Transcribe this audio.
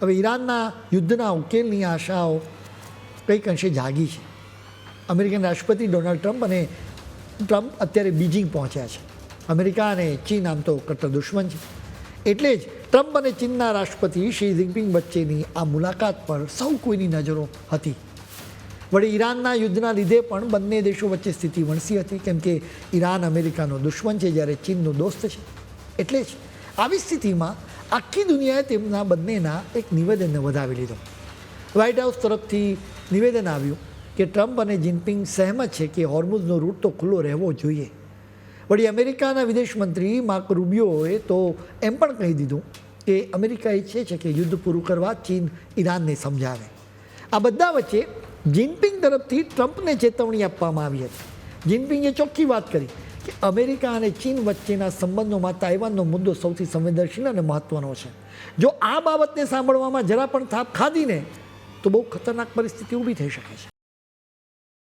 હવે ઈરાનના યુદ્ધના ઉકેલની આશાઓ કંઈક અંશે જાગી છે. અમેરિકન રાષ્ટ્રપતિ ડોનાલ્ડ ટ્રમ્પ અત્યારે બીજિંગ પહોંચ્યા છે. અમેરિકા અને ચીન આમ તો કટ્ટર દુશ્મન છે, એટલે જ ટ્રમ્પ અને ચીનના રાષ્ટ્રપતિ શી જિનપિંગ વચ્ચેની આ મુલાકાત પર સૌ કોઈની નજરો હતી. વળી ઈરાનના યુદ્ધના લીધે પણ બંને દેશો વચ્ચે સ્થિતિ વણસી હતી, કેમ કે ઈરાન અમેરિકાનો દુશ્મન છે જ્યારે ચીનનો દોસ્ત છે. એટલે જ આવી સ્થિતિમાં આખી દુનિયાએ તેમના બંનેના એક નિવેદનને વધાવી લીધો. વ્હાઇટ હાઉસ તરફથી નિવેદન આવ્યું કે ટ્રમ્પ અને જિનપિંગ સહેમત છે કે હોર્મુઝનો રૂટ તો ખુલ્લો રહેવો જોઈએ. વળી અમેરિકાના વિદેશ મંત્રી માર્ક રૂબિયોએ તો એમ પણ કહી દીધું કે અમેરિકા ઈચ્છે છે કે યુદ્ધ પૂરું કરવા ચીન ઈરાનને સમજાવે. આ બધા વચ્ચે જિનપિંગ તરફથી ટ્રમ્પને ચેતવણી આપવામાં આવી હતી. જિનપિંગે ચોખ્ખી વાત કરી કે અમેરિકા અને ચીન વચ્ચેના સંબંધોમાં તાઇવાનનો મુદ્દો સૌથી સંવેદનશીલ અને મહત્ત્વનો છે. જો આ બાબતને સાંભળવામાં જરા પણ થાપ ખાધીને તો બહુ ખતરનાક પરિસ્થિતિ ઊભી થઈ શકે છે.